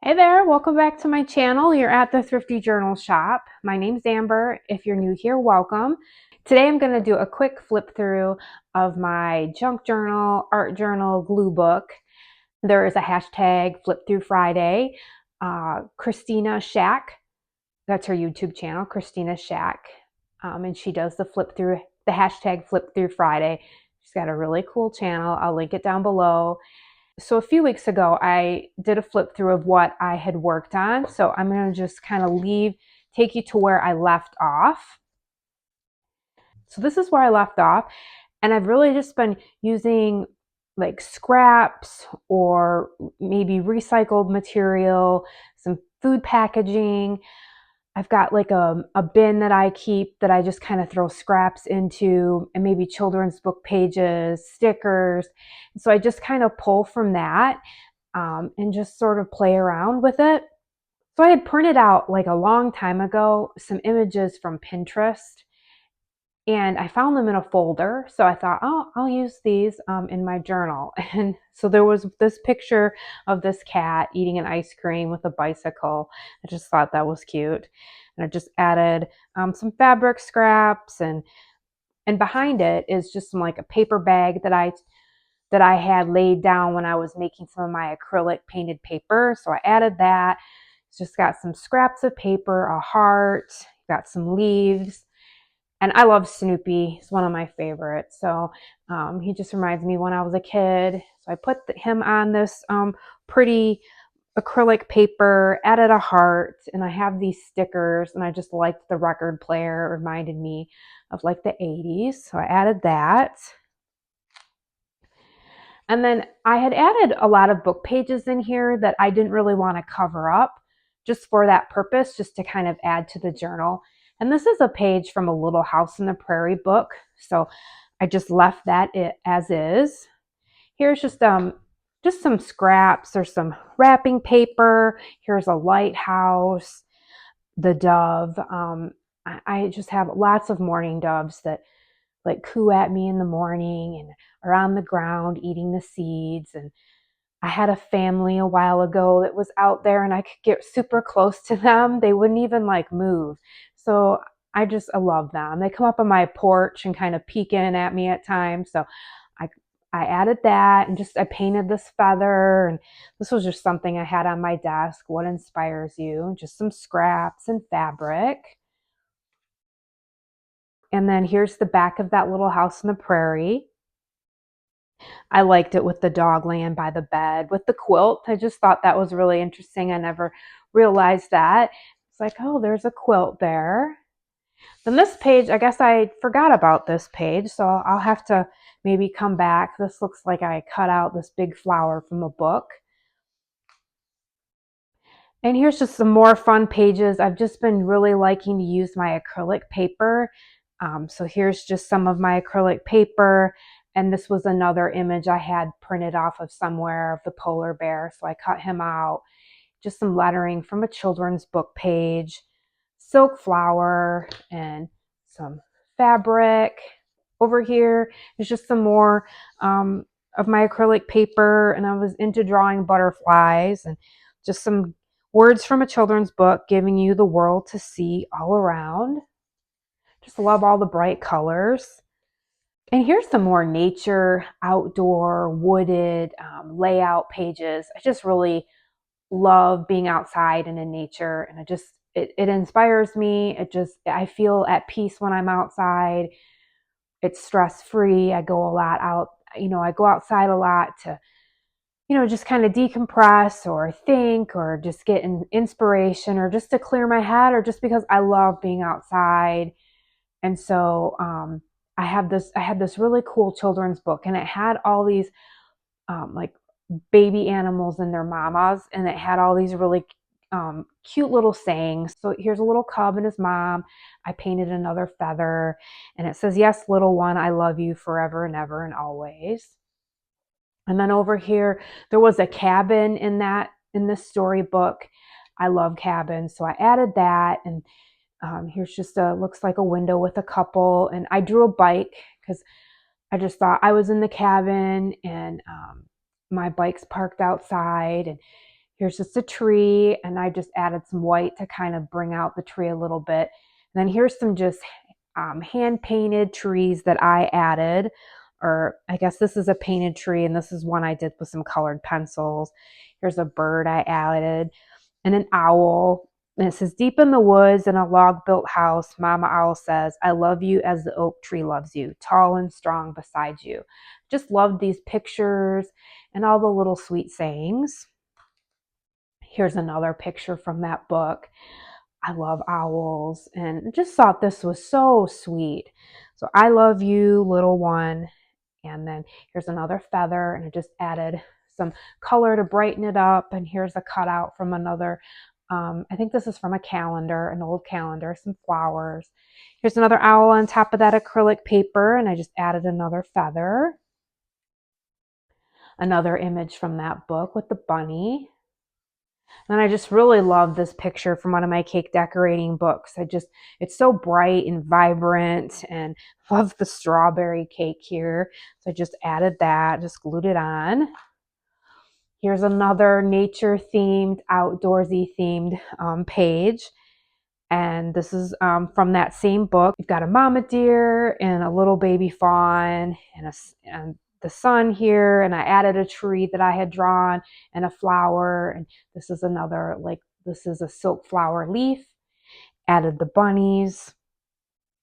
Hey there, welcome back to my channel. You're at the Thrifty Journal Shop. My name's Amber. If you're new here, welcome. Today I'm going to do a quick flip through of my junk journal, art journal, glue book. There is a hashtag flipthroughFriday. Kristina Shack, that's her YouTube channel, Kristina Shack. And she does the hashtag flip through Friday. She's got a really cool channel. I'll link it down below. So a few weeks ago, I did a flip through of what I had worked on. So I'm going to just kind of take you to where I left off. So this is where I left off. And I've really just been using like scraps or maybe recycled material, some food packaging. I've got like a bin that I keep that I just kind of throw scraps into, and maybe children's book pages, stickers. So I just kind of pull from that and just sort of play around with it. So I had printed out like a long time ago some images from Pinterest, and I found them in a folder. So I thought, oh, I'll use these in my journal. And so there was this picture of this cat eating an ice cream with a bicycle. I just thought that was cute. And I just added some fabric scraps, and behind it is just some like a paper bag that I had laid down when I was making some of my acrylic painted paper. So I added that. It's just got some scraps of paper, a heart, got some leaves. And I love Snoopy. He's one of my favorites. So he just reminds me when I was a kid. So I put him on this pretty acrylic paper, added a heart, and I have these stickers, and I just liked the record player. It reminded me of like the 80s. So I added that. And then I had added a lot of book pages in here that I didn't really want to cover up just for that purpose, just to kind of add to the journal. And this is a page from a Little House on the Prairie book. So I just left that as is. Here's just some scraps or some wrapping paper. Here's a lighthouse, the dove. I just have lots of mourning doves that like coo at me in the morning and are on the ground eating the seeds. And I had a family a while ago that was out there, and I could get super close to them. They wouldn't even like move. So I love them. They come up on my porch and kind of peek in at me at times. So I I added that, and just I painted this feather, and this was just something I had on my desk. What inspires you? Just some scraps and fabric. And then here's the back of that Little House on the Prairie. I liked it with the dog laying by the bed with the quilt. I just thought that was really interesting. I never realized that. It's like, oh, there's a quilt there. Then this page, I guess I forgot about this page, so I'll have to maybe come back. This looks like I cut out this big flower from a book. And here's just some more fun pages. I've just been really liking to use my acrylic paper. So here's just some of my acrylic paper. And this was another image I had printed off of somewhere of the polar bear. So I cut him out. Just some lettering from a children's book page, silk flower, and some fabric. Over here is just some more of my acrylic paper. And I was into drawing butterflies, and just some words from a children's book, giving you the world to see all around. Just love all the bright colors. And here's some more nature, outdoor, wooded layout pages. I just really love being outside and in nature, and it inspires me. I feel at peace when I'm outside. It's stress free. I go a lot out, I go outside a lot to just kind of decompress or think or just get an inspiration or just to clear my head or just because I love being outside. And so I had this really cool children's book, and it had all these like baby animals and their mamas, and it had all these really cute little sayings. So here's a little cub and his mom. I painted another feather, and it says, "Yes, little one, I love you forever and ever and always." And then over here, there was a cabin in this storybook. I love cabins, so I added that. And here's just looks like a window with a couple. And I drew a bike because I just thought I was in the cabin, and my bike's parked outside. And Here's just a tree, and I just added some white to kind of bring out the tree a little bit. And then here's some just hand painted trees that I added, or I guess this is a painted tree, and this is one I did with some colored pencils. Here's a bird I added, and an owl. And it says, deep in the woods in a log-built house, Mama Owl says, I love you as the oak tree loves you, tall and strong beside you. Just loved these pictures and all the little sweet sayings. Here's another picture from that book. I love owls and just thought this was so sweet. So I love you, little one. And then here's another feather, and I just added some color to brighten it up. And here's a cutout from another, I think this is from a calendar, an old calendar, some flowers. Here's another owl on top of that acrylic paper, and I just added another feather. Another image from that book with the bunny. And I just really love this picture from one of my cake decorating books. It's so bright and vibrant, and love the strawberry cake here. So I just added that, just glued it on. Here's another nature themed, outdoorsy themed page. And this is from that same book. We've got a mama deer and a little baby fawn and the sun here, and I added a tree that I had drawn and a flower, and this is another, this is a silk flower leaf. Added the bunnies.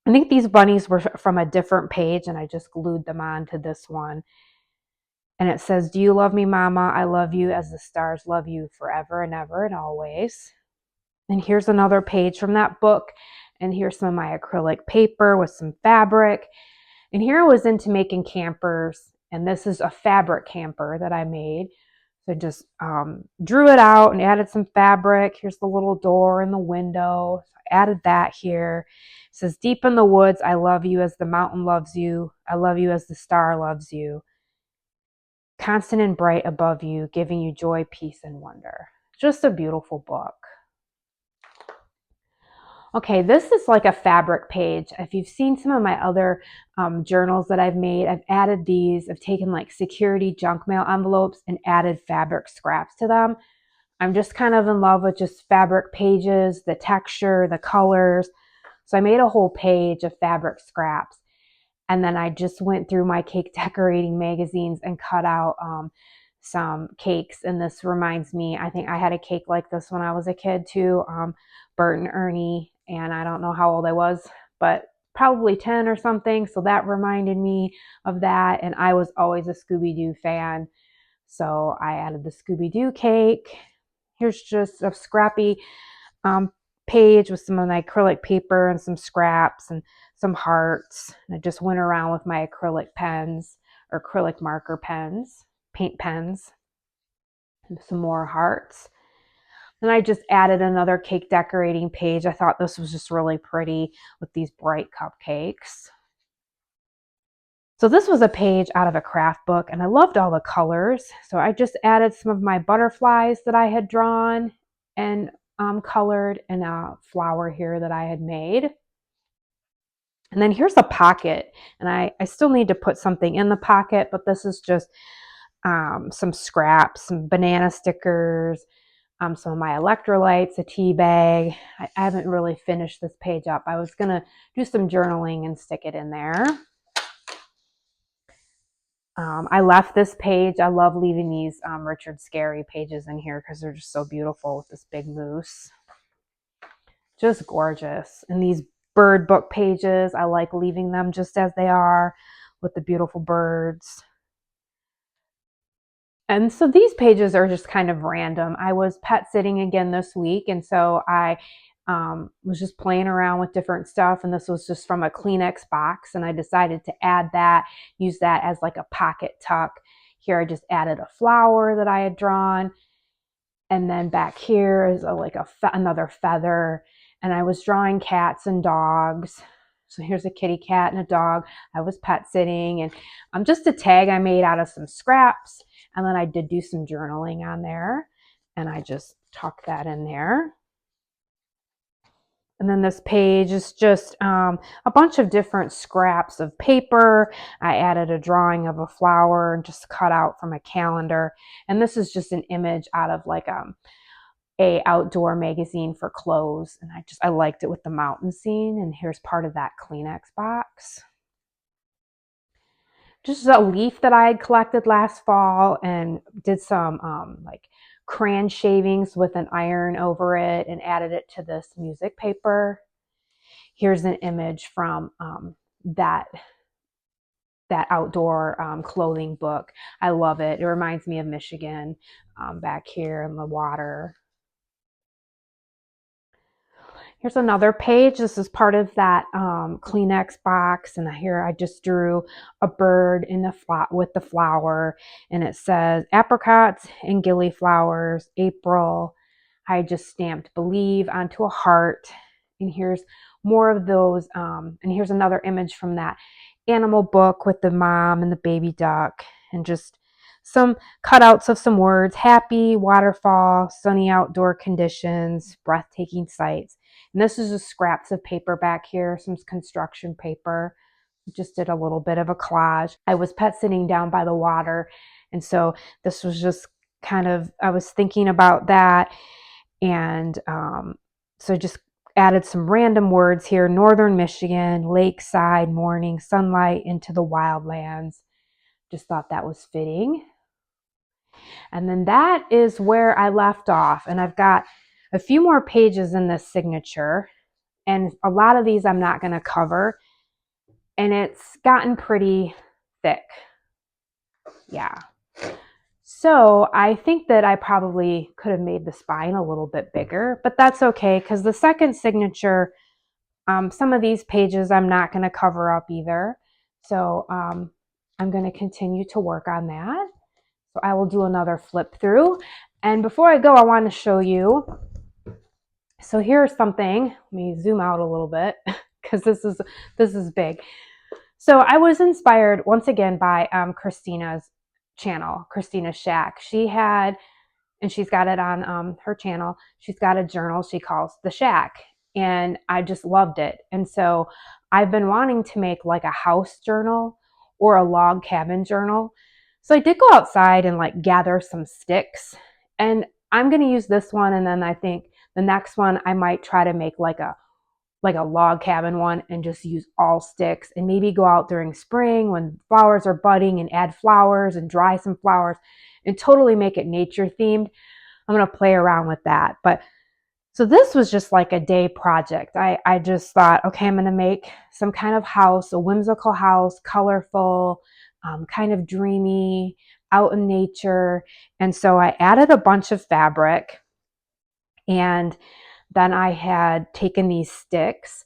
I think these bunnies were from a different page, and I just glued them on to this one. And it says, do you love me, Mama? I love you as the stars love you forever and ever and always. And here's another page from that book, and here's some of my acrylic paper with some fabric. And here I was into making campers, and this is a fabric camper that I made. So I just drew it out and added some fabric. Here's the little door and the window. So I added that here. It says, deep in the woods, I love you as the mountain loves you. I love you as the star loves you. Constant and bright above you, giving you joy, peace, and wonder. Just a beautiful book. Okay, this is like a fabric page. If you've seen some of my other journals that I've made, I've added these. I've taken like security junk mail envelopes and added fabric scraps to them. I'm just kind of in love with just fabric pages, the texture, the colors. So I made a whole page of fabric scraps. And then I just went through my cake decorating magazines and cut out some cakes. And this reminds me, I think I had a cake like this when I was a kid too, Bert and Ernie. And I don't know how old I was, but probably 10 or something. So that reminded me of that. And I was always a Scooby-Doo fan. So I added the Scooby-Doo cake. Here's just a scrappy page with some of my acrylic paper and some scraps and some hearts. And I just went around with my acrylic pens or acrylic marker pens, paint pens, and some more hearts. Then I just added another cake decorating page. I thought this was just really pretty with these bright cupcakes. So this was a page out of a craft book, and I loved all the colors. So I just added some of my butterflies that I had drawn and colored, and a flower here that I had made. And then here's a pocket, and I still need to put something in the pocket, but this is just some scraps, some banana stickers, some of my electrolytes, a tea bag. I haven't really finished this page up. I was going to do some journaling and stick it in there. I left this page. I love leaving these Richard Scarry pages in here because they're just so beautiful with this big moose. Just gorgeous. And these bird book pages, I like leaving them just as they are with the beautiful birds. And so these pages are just kind of random. I was pet sitting again this week, and so I was just playing around with different stuff, and this was just from a Kleenex box, and I decided to add that, use that as like a pocket tuck. Here I just added a flower that I had drawn, and then back here is another feather, and I was drawing cats and dogs. So here's a kitty cat and a dog. I was pet sitting, and just a tag I made out of some scraps. And then I did do some journaling on there, and I just tucked that in there. And then this page is just a bunch of different scraps of paper. I added a drawing of a flower just cut out from a calendar. And this is just an image out of like a outdoor magazine for clothes. And I liked it with the mountain scene. And here's part of that Kleenex box. Just a leaf that I had collected last fall and did some like crayon shavings with an iron over it and added it to this music paper. Here's an image from that outdoor clothing book. I love it. It reminds me of Michigan back here in the water. Here's another page. This is part of that Kleenex box. And here I just drew a bird in the with the flower. And it says apricots and gillyflowers, April. I just stamped believe onto a heart. And here's more of those. And here's another image from that animal book with the mom and the baby duck. And just some cutouts of some words: happy, waterfall, sunny outdoor conditions, breathtaking sights. And this is just scraps of paper back here, some construction paper. Just did a little bit of a collage. I was pet sitting down by the water. And so this was just kind of, I was thinking about that. And so just added some random words here: northern Michigan, lakeside, morning, sunlight into the wildlands. Just thought that was fitting. And then that is where I left off. And I've got a few more pages in this signature. And a lot of these I'm not going to cover. And it's gotten pretty thick. Yeah. So I think that I probably could have made the spine a little bit bigger, but that's okay, because the second signature, some of these pages I'm not going to cover up either. So I'm going to continue to work on that. So I will do another flip through. And before I go, I want to show you. So here's something. Let me zoom out a little bit because this is big. So I was inspired once again by Kristina's channel, Kristina's Shack. She had, and she's got it on her channel, she's got a journal she calls The Shack. And I just loved it. And so I've been wanting to make like a house journal or a log cabin journal. So I did go outside and like gather some sticks. And I'm going to use this one. And then I think the next one I might try to make like a log cabin one and just use all sticks, and maybe go out during spring when flowers are budding and add flowers and dry some flowers and totally make it nature themed. I'm going to play around with that. But so this was just like a day project. I just thought, okay, I'm going to make some kind of house, a whimsical house, colorful, kind of dreamy, out in nature. And so I added a bunch of fabric, and then I had taken these sticks.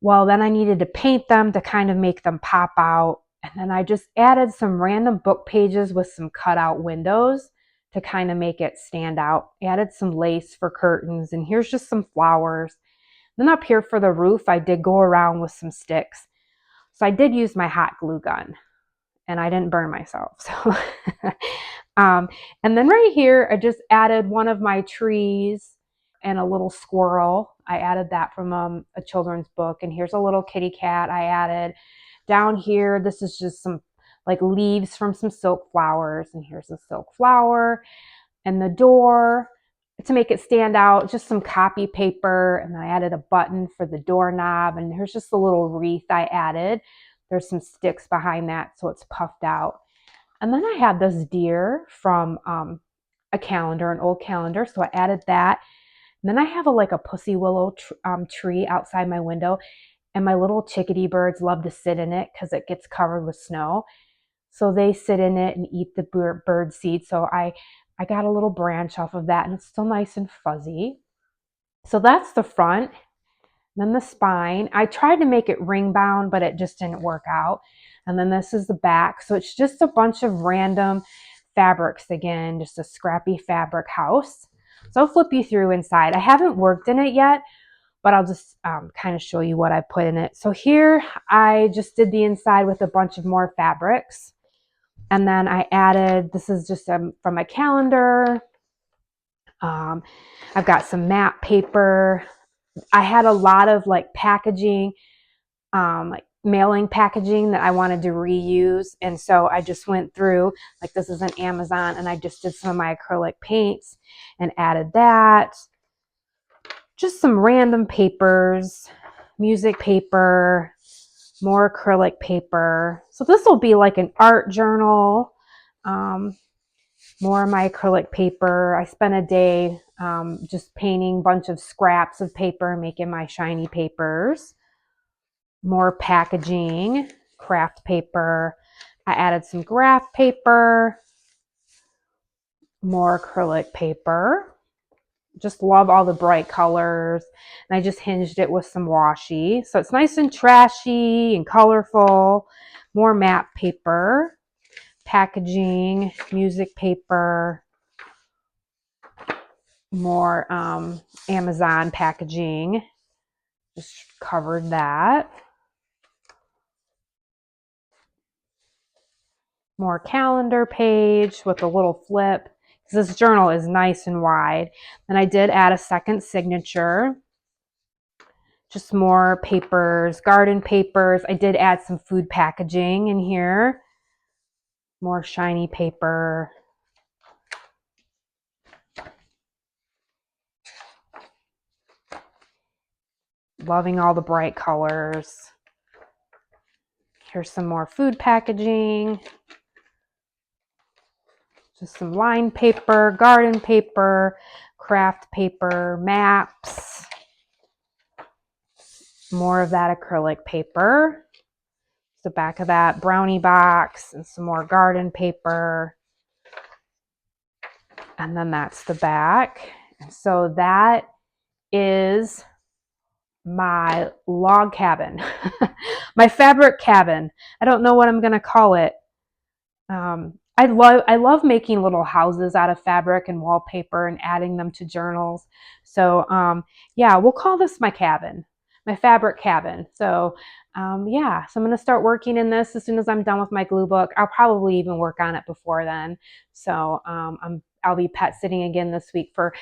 Well, then I needed to paint them to kind of make them pop out. And then I just added some random book pages with some cutout windows to kind of make it stand out. Added some lace for curtains, and here's just some flowers. Then up here for the roof, I did go around with some sticks. So I did use my hot glue gun, and I didn't burn myself. So, and then right here, I just added one of my trees and a little squirrel. I added that from a children's book. And here's a little kitty cat I added. Down here, this is just some like leaves from some silk flowers. And here's a silk flower. And the door, to make it stand out, just some copy paper. And I added a button for the doorknob. And here's just a little wreath I added. There's some sticks behind that, so it's puffed out. And then I had this deer from a calendar, an old calendar. So I added that. And then I have like a pussy willow tree outside my window, and my little chickadee birds love to sit in it because it gets covered with snow. So they sit in it and eat the bird seed. So I got a little branch off of that, and it's still nice and fuzzy. So that's the front. Then the spine. I tried to make it ring bound, but it just didn't work out. And then this is the back. So it's just a bunch of random fabrics again, just a scrappy fabric house. So I'll flip you through inside. I haven't worked in it yet, but I'll just kind of show you what I put in it. So here I just did the inside with a bunch of more fabrics. And then I added, this is just from my calendar. I've got some matte paper. I had a lot of like packaging, like mailing packaging that I wanted to reuse. And so I just went through, like this is an Amazon, and I just did some of my acrylic paints and added that. Just some random papers, music paper, more acrylic paper. So this will be like an art journal. More of my acrylic paper. I spent a day just painting a bunch of scraps of paper, making my shiny papers. More packaging, craft paper. I added some graph paper, more acrylic paper. Just love all the bright colors. And I just hinged it with some washi. So it's nice and trashy and colorful. More matte paper, packaging, music paper, more Amazon packaging. Just covered that. More calendar page with a little flip. This journal is nice and wide. And I did add a second signature. Just more papers, garden papers. I did add some food packaging in here. More shiny paper. Loving all the bright colors. Here's some more food packaging. Just some lined paper, garden paper, craft paper, maps. More of that acrylic paper. The back of that brownie box and some more garden paper. And then that's the back. And so that is my log cabin, my fabric cabin. I don't know what I'm going to call it. I love making little houses out of fabric and wallpaper and adding them to journals. So yeah, we'll call this my cabin, my fabric cabin. So so I'm going to start working in this as soon as I'm done with my glue book. I'll probably even work on it before then. So I'll be pet sitting again this week for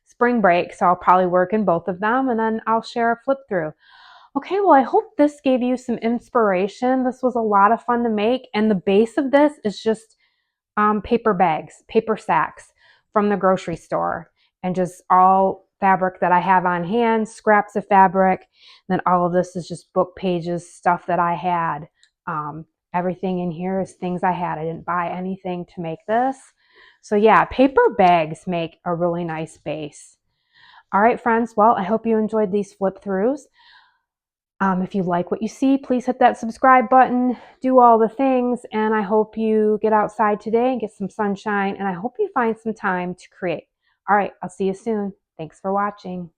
spring break. So I'll probably work in both of them, and then I'll share a flip through. Okay, well, I hope this gave you some inspiration. This was a lot of fun to make. And the base of this is just paper bags, paper sacks from the grocery store, and just all fabric that I have on hand, scraps of fabric. And then all of this is just book pages, stuff that I had. Everything in here is things I had. I didn't buy anything to make this. So yeah, paper bags make a really nice base. All right, friends. Well, I hope you enjoyed these flip throughs. If you like what you see, please hit that subscribe button, do all the things, and I hope you get outside today and get some sunshine, and I hope you find some time to create. All right, I'll see you soon. Thanks for watching.